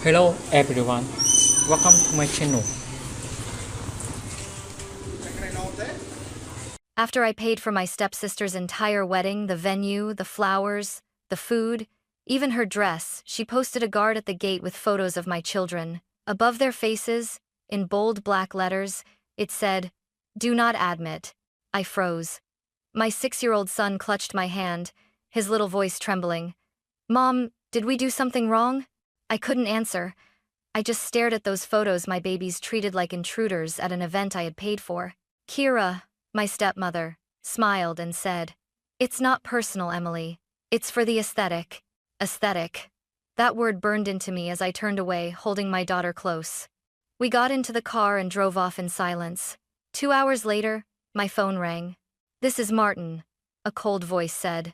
Hello everyone, welcome to my channel. After I paid for my stepsister's entire wedding, the venue, the flowers, the food, even her dress, she posted a guard at the gate with photos of my children. Above their faces, in bold black letters, it said, "Do not admit." I froze. My 6-year-old son clutched my hand, his little voice trembling. "Mom, did we do something wrong?" I couldn't answer. I just stared at those photos my babies treated like intruders at an event I had paid for. Kira, my stepmother, smiled and said, "It's not personal, Emily. It's for the aesthetic." Aesthetic. That word burned into me as I turned away, holding my daughter close. We got into the car and drove off in silence. 2 hours later, my phone rang. "This is Martin," a cold voice said.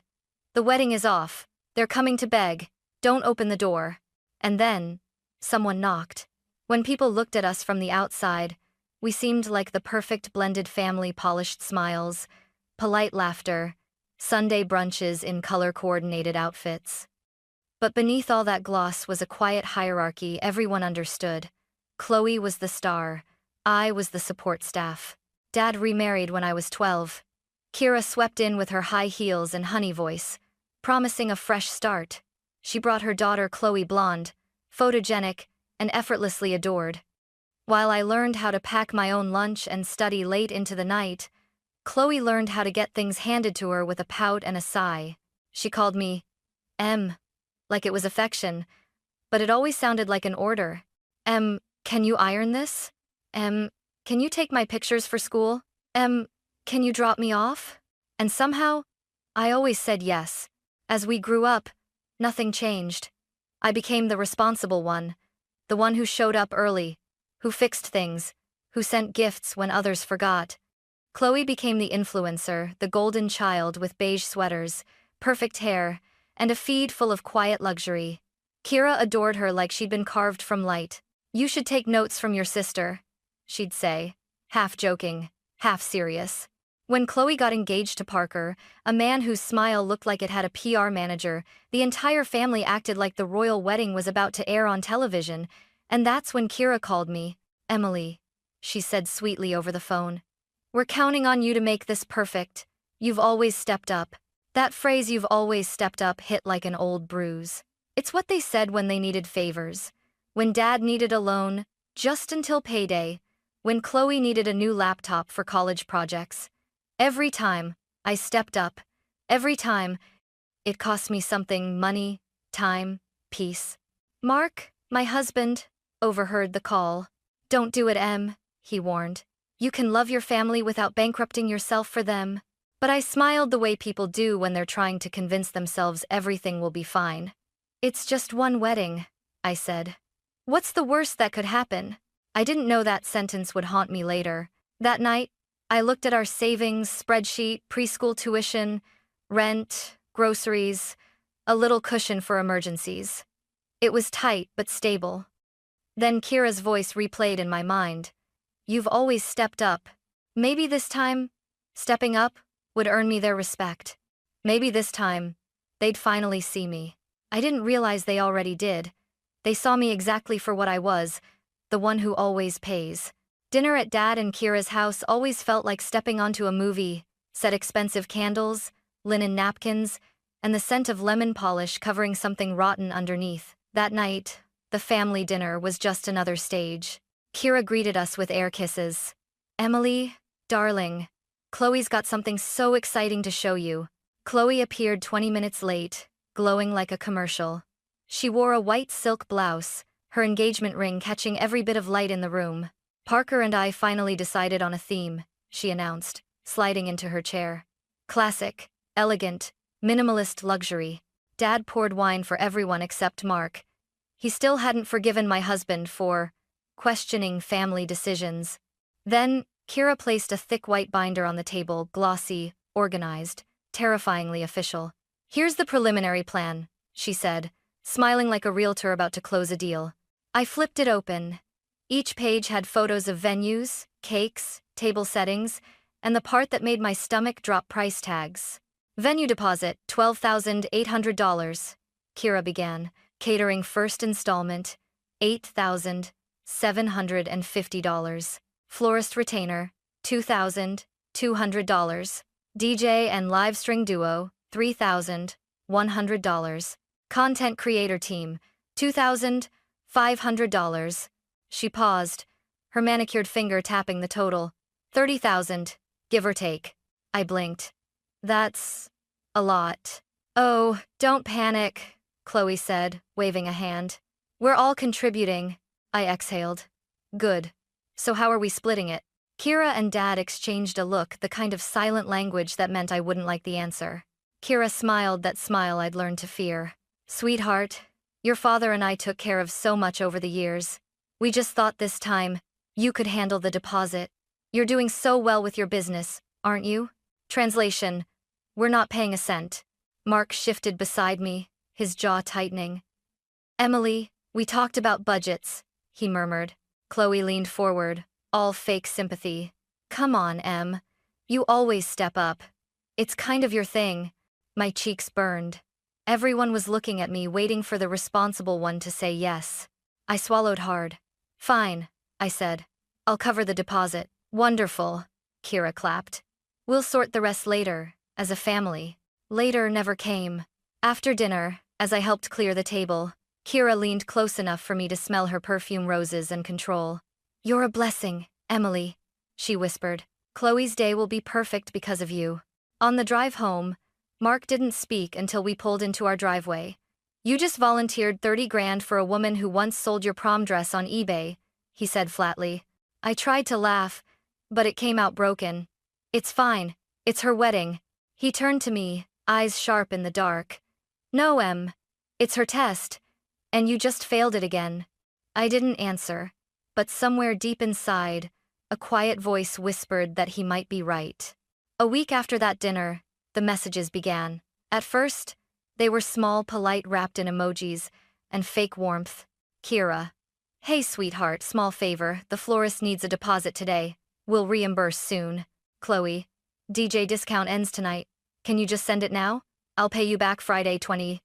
"The wedding is off. They're coming to beg. Don't open the door." And then, someone knocked. When people looked at us from the outside, we seemed like the perfect blended family, polished smiles, polite laughter, Sunday brunches in color-coordinated outfits. But beneath all that gloss was a quiet hierarchy everyone understood. Chloe was the star. I was the support staff. Dad remarried when I was 12. Kira swept in with her high heels and honey voice, promising a fresh start. She brought her daughter Chloe, blonde, photogenic, and effortlessly adored. While I learned how to pack my own lunch and study late into the night, Chloe learned how to get things handed to her with a pout and a sigh. She called me M, like it was affection, but it always sounded like an order. "M, can you iron this? M, can you take my pictures for school? M, can you drop me off?" And somehow, I always said yes. As we grew up, nothing changed. I became the responsible one, the one who showed up early, who fixed things, who sent gifts when others forgot. Chloe became the influencer, the golden child with beige sweaters, perfect hair, and a feed full of quiet luxury. Kira adored her like she'd been carved from light. "You should take notes from your sister," she'd say, half joking, half serious. When Chloe got engaged to Parker, a man whose smile looked like it had a PR manager, the entire family acted like the royal wedding was about to air on television, and that's when Kira called me. "Emily," she said sweetly over the phone. "We're counting on you to make this perfect. You've always stepped up." That phrase, "you've always stepped up," hit like an old bruise. It's what they said when they needed favors. When Dad needed a loan, just until payday. When Chloe needed a new laptop for college projects. Every time, I stepped up. Every time, it cost me something: money, time, peace. Mark, my husband, overheard the call. "Don't do it, Em," he warned. "You can love your family without bankrupting yourself for them." But I smiled the way people do when they're trying to convince themselves everything will be fine. "It's just one wedding," I said. "What's the worst that could happen?" I didn't know that sentence would haunt me later. That night, I looked at our savings spreadsheet: preschool tuition, rent, groceries, a little cushion for emergencies. It was tight but stable. Then Kira's voice replayed in my mind. "You've always stepped up." Maybe this time, stepping up would earn me their respect. Maybe this time, they'd finally see me. I didn't realize they already did. They saw me exactly for what I was, the one who always pays. Dinner at Dad and Kira's house always felt like stepping onto a movie: set expensive candles, linen napkins, and the scent of lemon polish covering something rotten underneath. That night, the family dinner was just another stage. Kira greeted us with air kisses. "Emily, darling, Chloe's got something so exciting to show you." Chloe appeared 20 minutes late, glowing like a commercial. She wore a white silk blouse, her engagement ring catching every bit of light in the room. "Parker and I finally decided on a theme," she announced, sliding into her chair. "Classic, elegant, minimalist luxury." Dad poured wine for everyone except Mark. He still hadn't forgiven my husband for questioning family decisions. Then, Kira placed a thick white binder on the table, glossy, organized, terrifyingly official. "Here's the preliminary plan," she said, smiling like a realtor about to close a deal. I flipped it open. Each page had photos of venues, cakes, table settings, and the part that made my stomach drop: price tags. "Venue deposit, $12,800, Kira began. "Catering first installment, $8,750. Florist retainer, $2,200. DJ and live string duo, $3,100. Content creator team, $2,500. She paused, her manicured finger tapping the total. 30,000, give or take. I blinked. That's a lot. Oh, don't panic, Chloe said, waving a hand. We're all contributing, I exhaled. Good. So how are we splitting it? Kira and Dad exchanged a look, the kind of silent language that meant I wouldn't like the answer. Kira smiled that smile I'd learned to fear. Sweetheart, your father and I took care of so much over the years. We just thought this time, you could handle the deposit. You're doing so well with your business, aren't you? Translation, we're not paying a cent. Mark shifted beside me, his jaw tightening. Emily, we talked about budgets, he murmured. Chloe leaned forward, all fake sympathy. Come on, Em. You always step up. It's kind of your thing. My cheeks burned. Everyone was looking at me, waiting for the responsible one to say yes. I swallowed hard. Fine, I said. I'll cover the deposit. Wonderful, Kira clapped. We'll sort the rest later, as a family. Later never came. After dinner, as I helped clear the table, Kira leaned close enough for me to smell her perfume, roses, and control. You're a blessing, Emily, she whispered. Chloe's day will be perfect because of you. On the drive home, Mark didn't speak until we pulled into our driveway. You just volunteered 30 grand for a woman who once sold your prom dress on eBay, he said flatly. I tried to laugh, but it came out broken. It's fine. It's her wedding. He turned to me, eyes sharp in the dark. No, Em. It's her test. And you just failed it again. I didn't answer, but somewhere deep inside, a quiet voice whispered that he might be right. A week after that dinner, the messages began. At first, they were small, polite, wrapped in emojis and fake warmth. Kira. Hey, sweetheart, small favor, the florist needs a deposit today. We'll reimburse soon. Chloe. DJ discount ends tonight. Can you just send it now? I'll pay you back Friday 20.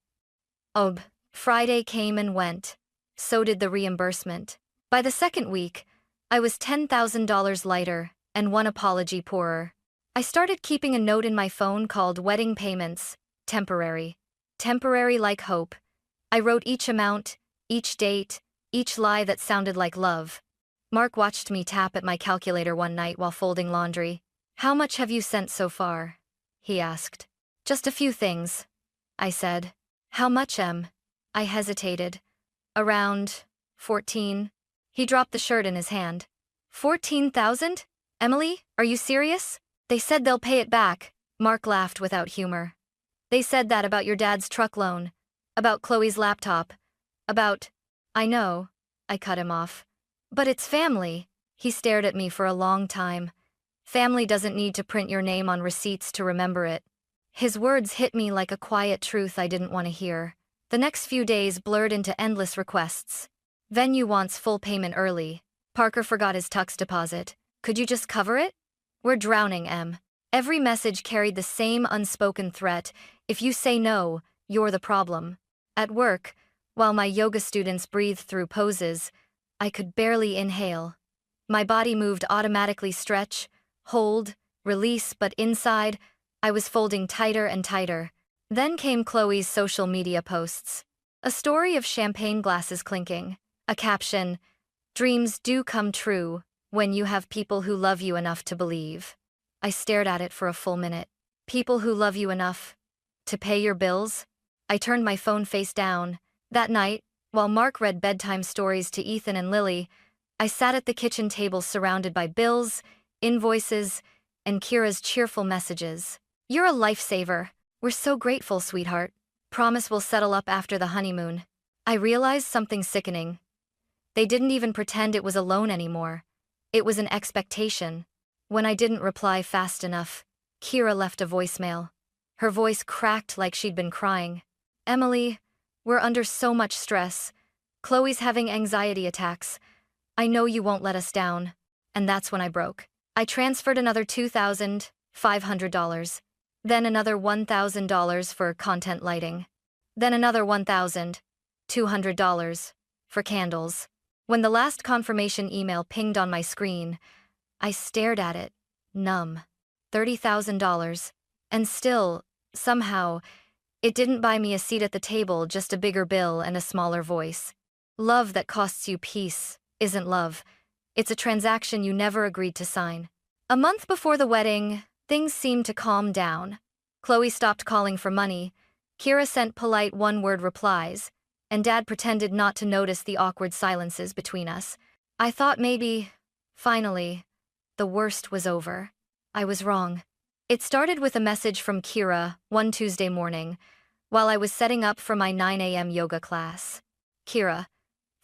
Friday came and went. So did the reimbursement. By the second week, I was $10,000 lighter and one apology poorer. I started keeping a note in my phone called Wedding Payments, Temporary. Temporary like hope. I wrote each amount, each date, each lie that sounded like love. Mark watched me tap at my calculator one night while folding laundry. How much have you sent so far? He asked. Just a few things, I said. How much, Em? I hesitated. Around 14. He dropped the shirt in his hand. 14,000? Emily, are you serious? They said they'll pay it back. Mark laughed without humor. They said that about your dad's truck loan, about Chloe's laptop, about... I know, I cut him off. But it's family. He stared at me for a long time. Family doesn't need to print your name on receipts to remember it. His words hit me like a quiet truth I didn't want to hear. The next few days blurred into endless requests. Venue wants full payment early. Parker forgot his tux deposit. Could you just cover it? We're drowning, Em. Every message carried the same unspoken threat. If you say no, you're the problem. At work, while my yoga students breathed through poses, I could barely inhale. My body moved automatically, stretch, hold, release, but inside, I was folding tighter and tighter. Then came Chloe's social media posts. A story of champagne glasses clinking. A caption, "Dreams do come true when you have people who love you enough to believe." I stared at it for a full minute. People who love you enough to pay your bills? I turned my phone face down. That night, while Mark read bedtime stories to Ethan and Lily, I sat at the kitchen table surrounded by bills, invoices, and Kira's cheerful messages. You're a lifesaver. We're so grateful, sweetheart. Promise we'll settle up after the honeymoon. I realized something sickening. They didn't even pretend it was a loan anymore. It was an expectation. When I didn't reply fast enough, Kira left a voicemail. Her voice cracked like she'd been crying. Emily, we're under so much stress. Chloe's having anxiety attacks. I know you won't let us down. And that's when I broke. I transferred another $2,500. Then another $1,000 for content lighting. Then another $1,200 for candles. When the last confirmation email pinged on my screen, I stared at it, numb. $30,000. And still, somehow, it didn't buy me a seat at the table, just a bigger bill and a smaller voice. Love that costs you peace isn't love. It's a transaction you never agreed to sign. A month before the wedding, things seemed to calm down. Chloe stopped calling for money, Kira sent polite one-word replies, and Dad pretended not to notice the awkward silences between us. I thought maybe, finally, the worst was over. I was wrong. It started with a message from Kira one Tuesday morning, while I was setting up for my 9 a.m. yoga class. Kira,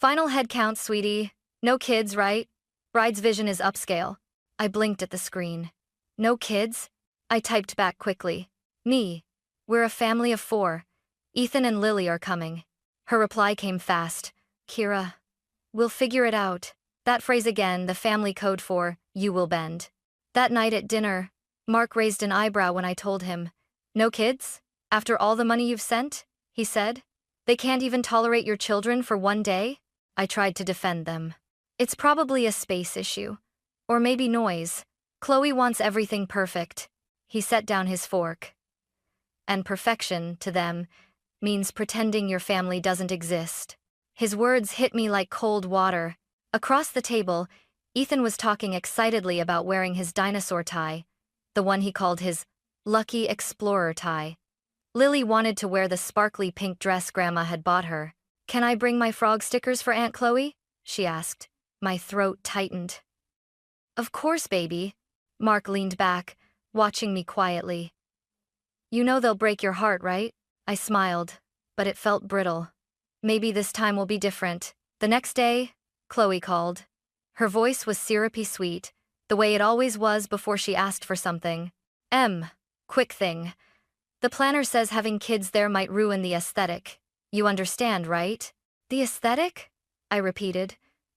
final head count, sweetie. No kids, right? Bride's vision is upscale. I blinked at the screen. No kids? I typed back quickly. Me. We're a family of 4. Ethan and Lily are coming. Her reply came fast. Kira, we'll figure it out. That phrase again, the family code for, you will bend. That night at dinner, Mark raised an eyebrow when I told him, no kids? After all the money you've sent? He said. They can't even tolerate your children for one day? I tried to defend them. It's probably a space issue. Or maybe noise. Chloe wants everything perfect. He set down his fork. And perfection, to them, means pretending your family doesn't exist. His words hit me like cold water. Across the table, Ethan was talking excitedly about wearing his dinosaur tie, the one he called his lucky explorer tie. Lily wanted to wear the sparkly pink dress Grandma had bought her. Can I bring my frog stickers for Aunt Chloe? She asked. My throat tightened. Of course, baby. Mark leaned back, watching me quietly. You know they'll break your heart, right? I smiled, but it felt brittle. Maybe this time will be different. The next day, Chloe called. Her voice was syrupy sweet, the way it always was before she asked for something. Quick thing. The planner says having kids there might ruin the aesthetic. You understand, right? The aesthetic? I repeated,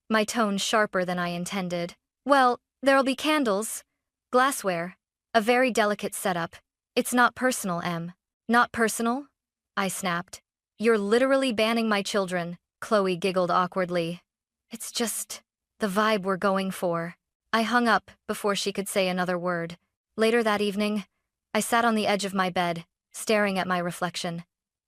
my tone sharper than I intended. Well, there'll be candles, glassware, a very delicate setup. It's not personal, Em. Not personal? I snapped. You're literally banning my children, Chloe giggled awkwardly. It's just the vibe we're going for. I hung up before she could say another word. Later that evening, I sat on the edge of my bed, staring at my reflection.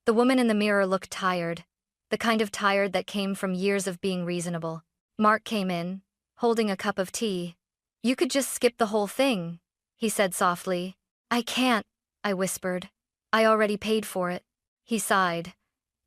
The woman in the mirror looked tired, the kind of tired that came from years of being reasonable. Mark came in, holding a cup of tea. You could just skip the whole thing, he said softly. I can't, I whispered. I already paid for it. He sighed.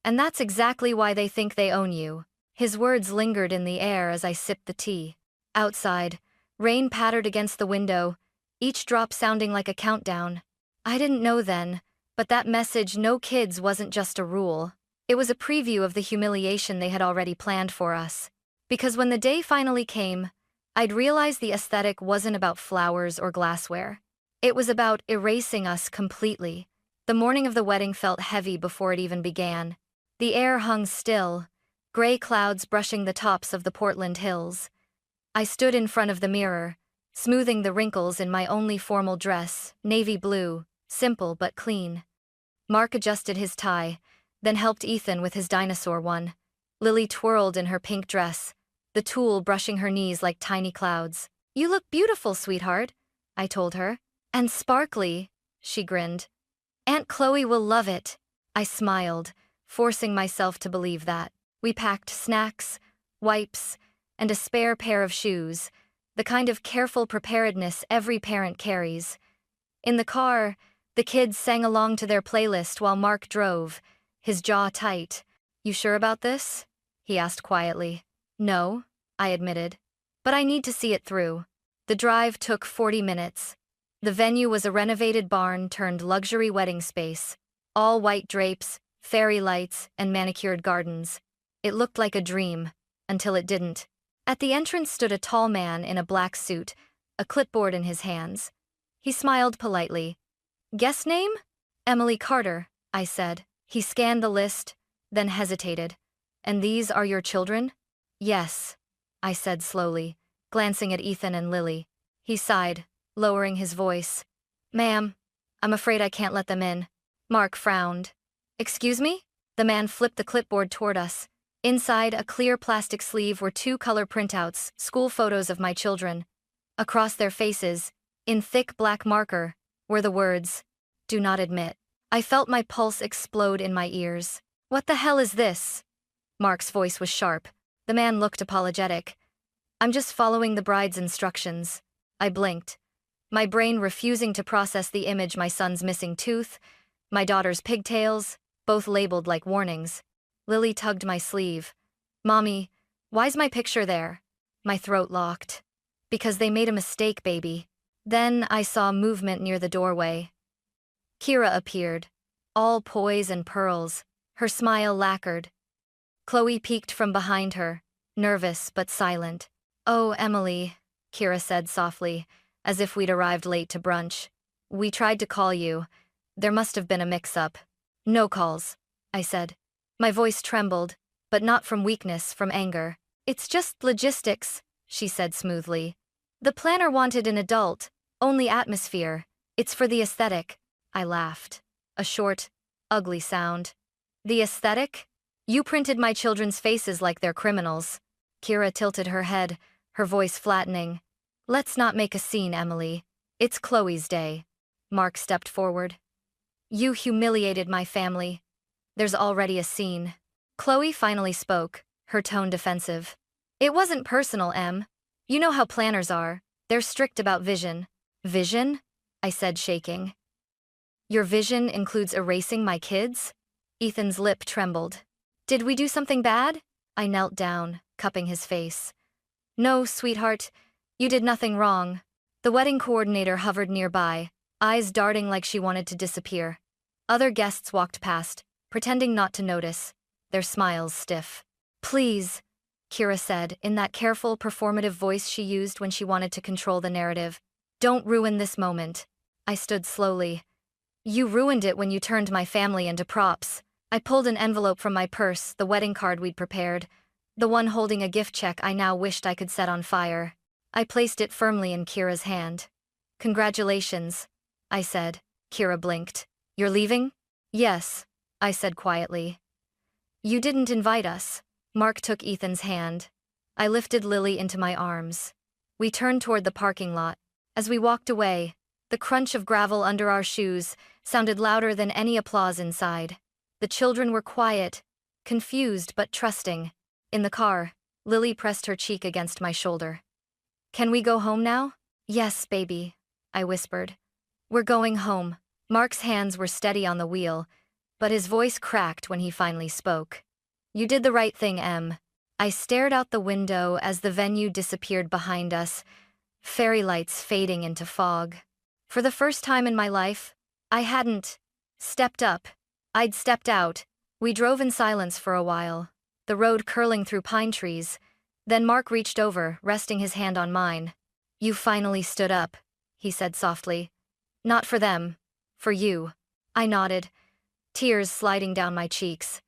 And that's exactly why they think they own you. His words lingered in the air as I sipped the tea. Outside, rain pattered against the window, each drop sounding like a countdown. I didn't know then, but that message, no kids, wasn't just a rule. It was a preview of the humiliation they had already planned for us. Because when the day finally came, I'd realized the aesthetic wasn't about flowers or glassware. It was about erasing us completely. The morning of the wedding felt heavy before it even began. The air hung still, gray clouds brushing the tops of the Portland hills. I stood in front of the mirror, smoothing the wrinkles in my only formal dress, navy blue, simple but clean. Mark adjusted his tie, then helped Ethan with his dinosaur one. Lily twirled in her pink dress, the tulle brushing her knees like tiny clouds. You look beautiful, sweetheart, I told her. And sparkly, she grinned. Aunt Chloe will love it. I smiled, forcing myself to believe that. We packed snacks, wipes, and a spare pair of shoes, the kind of careful preparedness every parent carries. In the car, the kids sang along to their playlist while Mark drove, his jaw tight. You sure about this? He asked quietly. No, I admitted. But I need to see it through. The drive took 40 minutes. The venue was a renovated barn turned luxury wedding space. All white drapes, fairy lights, and manicured gardens. It looked like a dream, until it didn't. At the entrance stood a tall man in a black suit, a clipboard in his hands. He smiled politely. Guest name? Emily Carter, I said. He scanned the list, then hesitated. And these are your children? Yes, I said slowly, glancing at Ethan and Lily. He sighed, lowering his voice. Ma'am, I'm afraid I can't let them in. Mark frowned. Excuse me? The man flipped the clipboard toward us. Inside a clear plastic sleeve were two color printouts, school photos of my children. Across their faces, in thick black marker, were the words, "Do not admit." I felt my pulse explode in my ears. "What the hell is this?" Mark's voice was sharp. The man looked apologetic. "I'm just following the bride's instructions." I blinked, my brain refusing to process the image: my son's missing tooth, my daughter's pigtails, both labeled like warnings. Lily tugged my sleeve. "Mommy, why's my picture there?" My throat locked. "Because they made a mistake, baby." Then I saw movement near the doorway. Kira appeared, all poise and pearls, her smile lacquered. Chloe peeked from behind her, nervous but silent. "Oh, Emily," Kira said softly, as if we'd arrived late to brunch. "We tried to call you. There must have been a mix-up." "No calls," I said. My voice trembled, but not from weakness, from anger. "It's just logistics," she said smoothly. "The planner wanted an adult, only atmosphere. It's for the aesthetic." I laughed. A short, ugly sound. "The aesthetic? You printed my children's faces like they're criminals." Kira tilted her head, her voice flattening. "Let's not make a scene, Emily. It's Chloe's day." Mark stepped forward. "You humiliated my family. There's already a scene." Chloe finally spoke, her tone defensive. "It wasn't personal, Em. You know how planners are. They're strict about vision." "Vision?" I said, shaking. "Your vision includes erasing my kids?" Ethan's lip trembled. "Did we do something bad?" I knelt down, cupping his face. "No, sweetheart, you did nothing wrong." The wedding coordinator hovered nearby, eyes darting like she wanted to disappear. Other guests walked past, pretending not to notice, their smiles stiff. "Please," Kira said, in that careful, performative voice she used when she wanted to control the narrative. "Don't ruin this moment." I stood slowly. "You ruined it when you turned my family into props." I pulled an envelope from my purse, the wedding card we'd prepared, the one holding a gift check I now wished I could set on fire. I placed it firmly in Kira's hand. "Congratulations," I said. Kira blinked. "You're leaving?" "Yes," I said quietly. "You didn't invite us." Mark took Ethan's hand. I lifted Lily into my arms. We turned toward the parking lot. As we walked away, the crunch of gravel under our shoes sounded louder than any applause inside. The children were quiet, confused but trusting. In the car, Lily pressed her cheek against my shoulder. "Can we go home now?" "Yes, baby," I whispered. "We're going home." Mark's hands were steady on the wheel, but his voice cracked when he finally spoke. "You did the right thing, Em." I stared out the window as the venue disappeared behind us, fairy lights fading into fog. For the first time in my life, I hadn't stepped up. I'd stepped out. We drove in silence for a while, the road curling through pine trees. Then Mark reached over, resting his hand on mine. "You finally stood up," he said softly. "Not for them. For you." I nodded, tears sliding down my cheeks.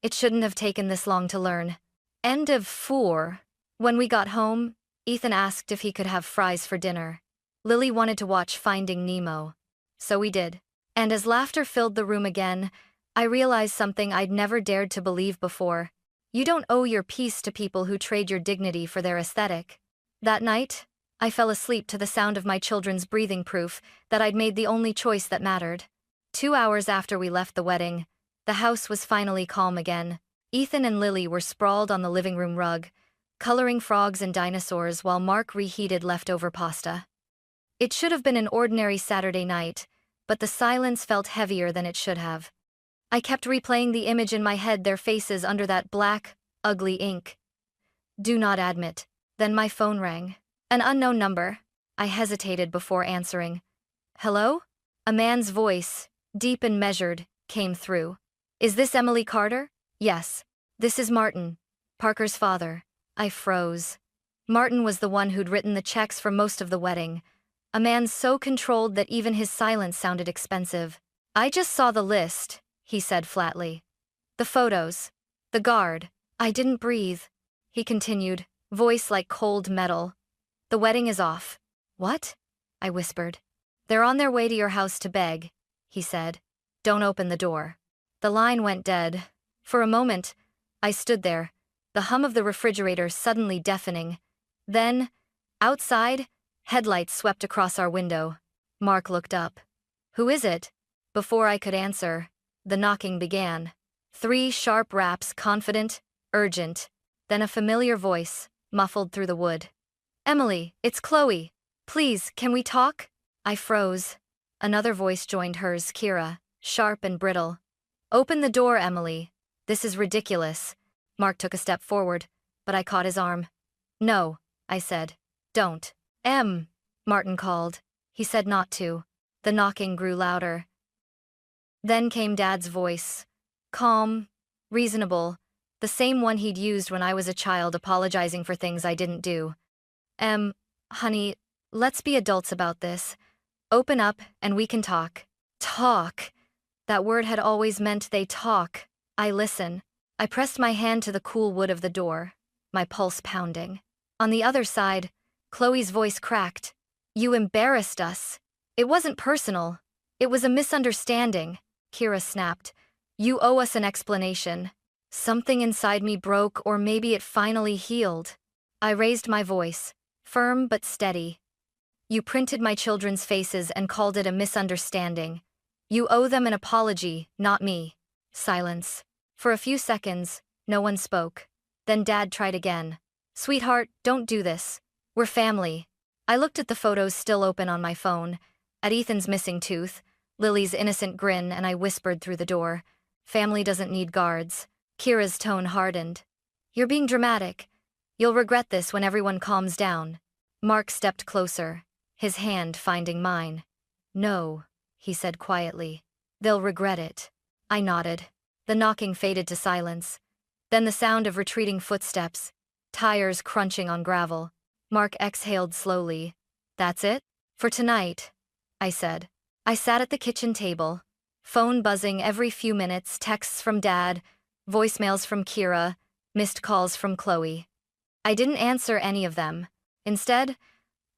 It shouldn't have taken this long to learn. End of 4. When we got home, Ethan asked if he could have fries for dinner. Lily wanted to watch Finding Nemo. So we did. And as laughter filled the room again, I realized something I'd never dared to believe before. You don't owe your peace to people who trade your dignity for their aesthetic. That night, I fell asleep to the sound of my children's breathing, proof that I'd made the only choice that mattered. 2 hours after we left the wedding, the house was finally calm again. Ethan and Lily were sprawled on the living room rug, coloring frogs and dinosaurs while Mark reheated leftover pasta. It should have been an ordinary Saturday night, but the silence felt heavier than it should have. I kept replaying the image in my head, their faces under that black, ugly ink. "Do not admit." Then my phone rang. An unknown number. I hesitated before answering. "Hello?" A man's voice, deep and measured, came through. "Is this Emily Carter?" "Yes." "This is Martin, Parker's father." I froze. Martin was the one who'd written the checks for most of the wedding. A man so controlled that even his silence sounded expensive. "I just saw the list," he said flatly. "The photos. The guard." I didn't breathe. He continued, voice like cold metal. "The wedding is off." "What?" I whispered. "They're on their way to your house to beg," he said. "Don't open the door." The line went dead. For a moment, I stood there, the hum of the refrigerator suddenly deafening. Then, outside, headlights swept across our window. Mark looked up. "Who is it?" Before I could answer, the knocking began. 3 sharp raps, confident, urgent. Then a familiar voice, muffled through the wood. "Emily, it's Chloe. Please, can we talk?" I froze. Another voice joined hers, Kira, sharp and brittle. "Open the door, Emily. This is ridiculous." Mark took a step forward, but I caught his arm. "No," I said. "Don't." Martin called. He said not to. The knocking grew louder. Then came Dad's voice. Calm, reasonable, the same one he'd used when I was a child apologizing for things I didn't do. Honey, let's be adults about this. Open up and we can talk." Talk. That word had always meant they talk. I listen. I pressed my hand to the cool wood of the door, my pulse pounding. On the other side, Chloe's voice cracked. "You embarrassed us. It wasn't personal. It was a misunderstanding," Kira snapped. "You owe us an explanation." Something inside me broke, or maybe it finally healed. I raised my voice, firm but steady. "You printed my children's faces and called it a misunderstanding. You owe them an apology, not me." Silence. For a few seconds, no one spoke. Then Dad tried again. "Sweetheart, don't do this. We're family." I looked at the photos still open on my phone, at Ethan's missing tooth, Lily's innocent grin, and I whispered through the door, "Family doesn't need guards." Kira's tone hardened. "You're being dramatic. You'll regret this when everyone calms down." Mark stepped closer, his hand finding mine. "No," he said quietly. "They'll regret it." I nodded. The knocking faded to silence. Then the sound of retreating footsteps, tires crunching on gravel. Mark exhaled slowly. "That's it? For tonight," I said. I sat at the kitchen table, phone buzzing every few minutes, texts from Dad, voicemails from Kira, missed calls from Chloe. I didn't answer any of them. Instead,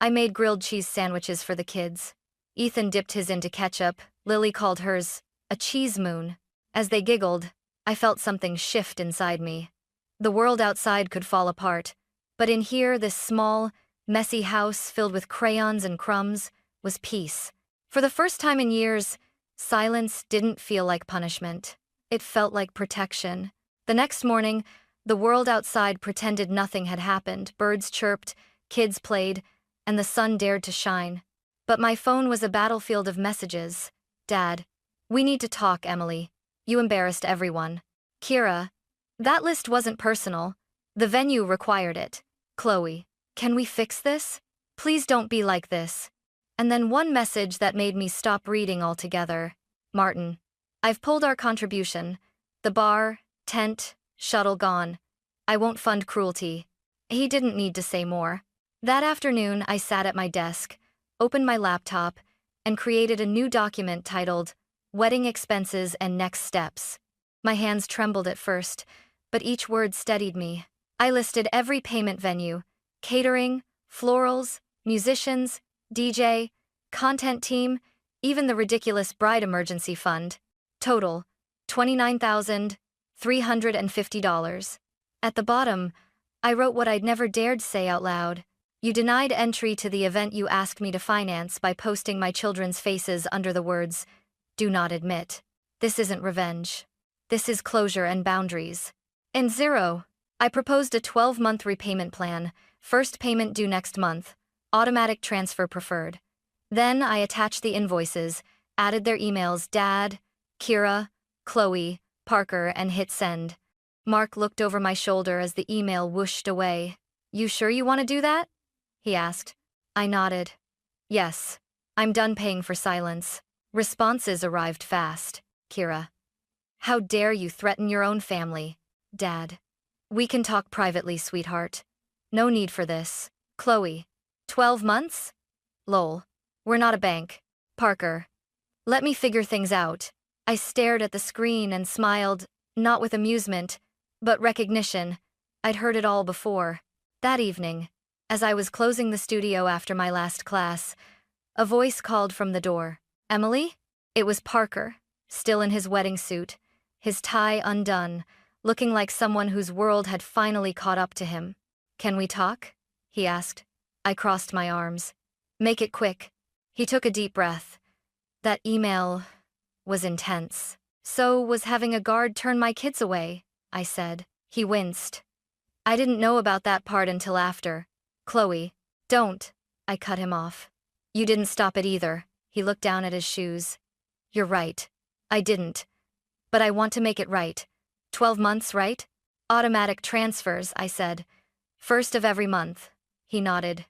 I made grilled cheese sandwiches for the kids. Ethan dipped his into ketchup, Lily called hers a cheese moon. As they giggled, I felt something shift inside me. The world outside could fall apart, but in here, this small, messy house filled with crayons and crumbs, was peace. For the first time in years, silence didn't feel like punishment. It felt like protection. The next morning, the world outside pretended nothing had happened. Birds chirped, kids played, and the sun dared to shine. But my phone was a battlefield of messages. "Dad, we need to talk, Emily. You embarrassed everyone." Kira, "That list wasn't personal. The venue required it." Chloe, "Can we fix this? Please don't be like this." And then one message that made me stop reading altogether. Martin, "I've pulled our contribution. The bar, tent, shuttle gone. I won't fund cruelty." He didn't need to say more. That afternoon, I sat at my desk, opened my laptop, and created a new document titled Wedding Expenses and Next Steps. My hands trembled at first, but each word steadied me. I listed every payment venue: catering, florals, musicians, DJ, content team, even the ridiculous bride emergency fund. Total, $29,350. At the bottom, I wrote what I'd never dared say out loud. "You denied entry to the event you asked me to finance by posting my children's faces under the words, 'Do not admit.' This isn't revenge. This is closure and boundaries." And 0. I proposed a 12-month repayment plan, first payment due next month, automatic transfer preferred. Then I attached the invoices, added their emails: Dad, Kira, Chloe, Parker, and hit send. Mark looked over my shoulder as the email whooshed away. "You sure you want to do that?" he asked. I nodded. "Yes, I'm done paying for silence." Responses arrived fast. Kira, "How dare you threaten your own family?" Dad, "We can talk privately, sweetheart. No need for this." Chloe, 12 months? Lol. We're not a bank. Parker, "Let me figure things out." I stared at the screen and smiled, not with amusement, but recognition. I'd heard it all before. That evening, as I was closing the studio after my last class, a voice called from the door. "Emily?" It was Parker, still in his wedding suit, his tie undone, looking like someone whose world had finally caught up to him. "Can we talk?" he asked. I crossed my arms. "Make it quick." He took a deep breath. "That email was intense. So was having a guard turn my kids away," I said. He winced. "I didn't know about that part until after." "Chloe, don't," I cut him off. "You didn't stop it either." He looked down at his shoes. "You're right. I didn't. But I want to make it right. 12 months, right?" "Automatic transfers," I said. "First of every month." He nodded.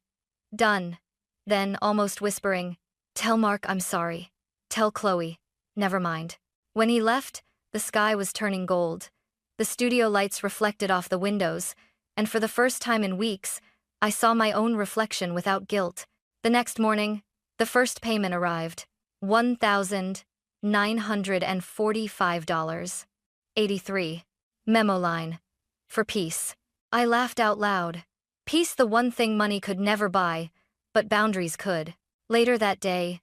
"Done." Then, almost whispering, "Tell Mark I'm sorry. Tell Chloe. Never mind." When he left, the sky was turning gold. The studio lights reflected off the windows, and for the first time in weeks, I saw my own reflection without guilt. The next morning, the first payment arrived. $1,945.83. Memo line. For peace. I laughed out loud. Peace, the one thing money could never buy, but boundaries could. Later that day,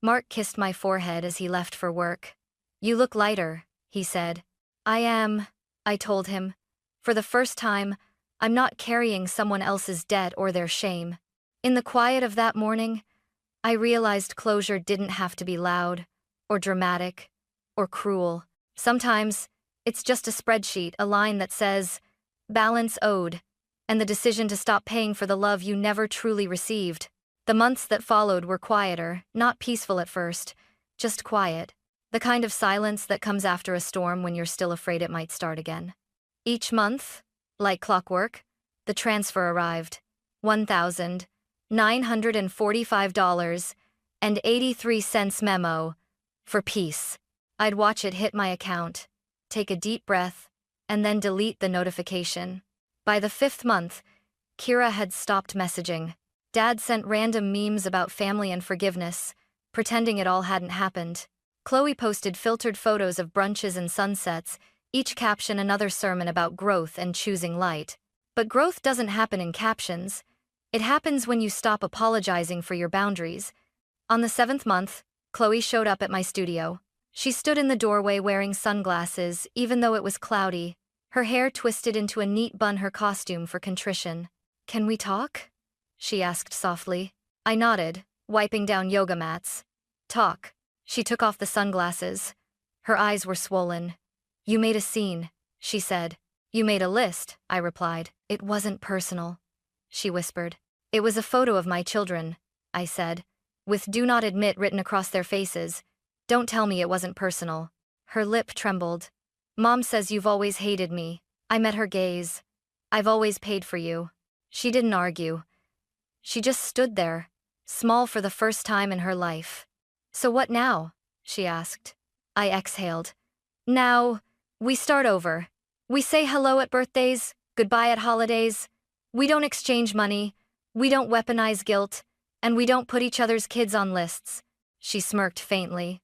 Mark kissed my forehead as he left for work. "You look lighter," he said. "I am," I told him. "For the first time, I'm not carrying someone else's debt or their shame." In the quiet of that morning, I realized closure didn't have to be loud, or dramatic, or cruel. Sometimes, it's just a spreadsheet, a line that says, "Balance owed," and the decision to stop paying for the love you never truly received. The months that followed were quieter, not peaceful at first, just quiet. The kind of silence that comes after a storm when you're still afraid it might start again. Each month, like clockwork, the transfer arrived. $1,945.83 memo. For peace. I'd watch it hit my account, take a deep breath, and then delete the notification. By the 5th month, Kira had stopped messaging. Dad sent random memes about family and forgiveness, pretending it all hadn't happened. Chloe posted filtered photos of brunches and sunsets, each caption another sermon about growth and choosing light. But growth doesn't happen in captions. It happens when you stop apologizing for your boundaries. On the 7th month, Chloe showed up at my studio. She stood in the doorway wearing sunglasses, even though it was cloudy, her hair twisted into a neat bun, her costume for contrition. "Can we talk?" she asked softly. I nodded, wiping down yoga mats. "Talk." She took off the sunglasses. Her eyes were swollen. "You made a scene," she said. "You made a list," I replied. "It wasn't personal," she whispered. "It was a photo of my children," I said, with "do not admit" written across their faces. "Don't tell me it wasn't personal." Her lip trembled. "Mom says you've always hated me." I met her gaze. "I've always paid for you." She didn't argue. She just stood there, small for the first time in her life. "So what now?" she asked. I exhaled. "Now, we start over. We say hello at birthdays, goodbye at holidays. We don't exchange money, we don't weaponize guilt, and we don't put each other's kids on lists." She smirked faintly.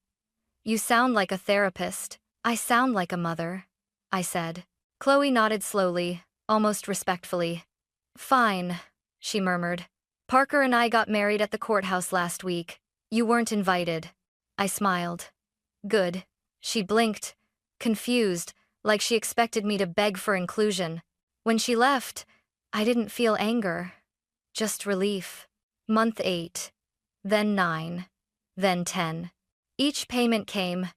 "You sound like a therapist." "I sound like a mother," I said. Chloe nodded slowly, almost respectfully. "Fine," she murmured. "Parker and I got married at the courthouse last week. You weren't invited." I smiled. "Good." She blinked, confused, like she expected me to beg for inclusion. When she left, I didn't feel anger, just relief. Month 8, then 9, then 10. Each payment came,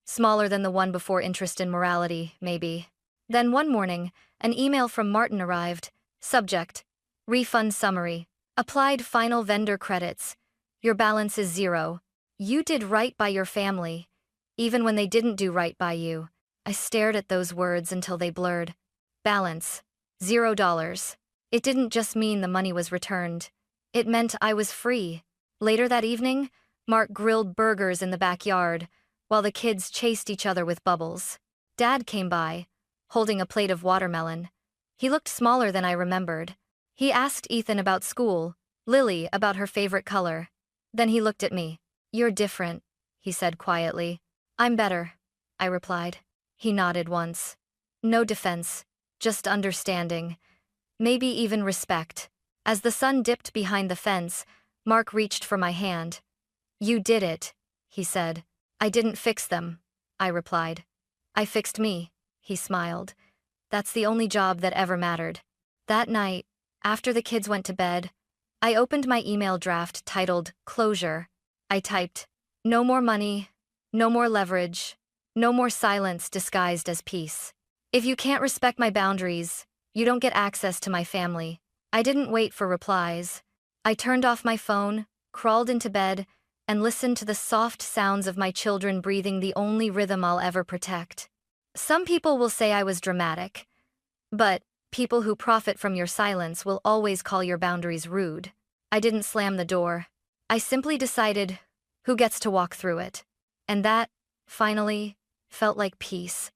smaller than the one before, interest and morality, maybe. Then one morning, an email from Martin arrived. Subject: refund summary. Applied final vendor credits. Your balance is 0. You did right by your family, even when they didn't do right by you. I stared at those words until they blurred. Balance: $0. It didn't just mean the money was returned. It meant I was free. Later that evening, Mark grilled burgers in the backyard, while the kids chased each other with bubbles. Dad came by, holding a plate of watermelon. He looked smaller than I remembered. He asked Ethan about school, Lily about her favorite color. Then he looked at me. "You're different," he said quietly. "I'm better," I replied. He nodded once. No defense, just understanding. Maybe even respect. As the sun dipped behind the fence, Mark reached for my hand. "You did it," he said. "I didn't fix them," I replied. "I fixed me," he smiled. That's the only job that ever mattered. That night, after the kids went to bed, I opened my email draft titled Closure. I typed, "No more money, no more leverage, no more silence disguised as peace. If you can't respect my boundaries, you don't get access to my family." I didn't wait for replies. I turned off my phone, crawled into bed, and listened to the soft sounds of my children breathing, the only rhythm I'll ever protect. Some people will say I was dramatic, but people who profit from your silence will always call your boundaries rude. I didn't slam the door. I simply decided who gets to walk through it. And that, finally, felt like peace.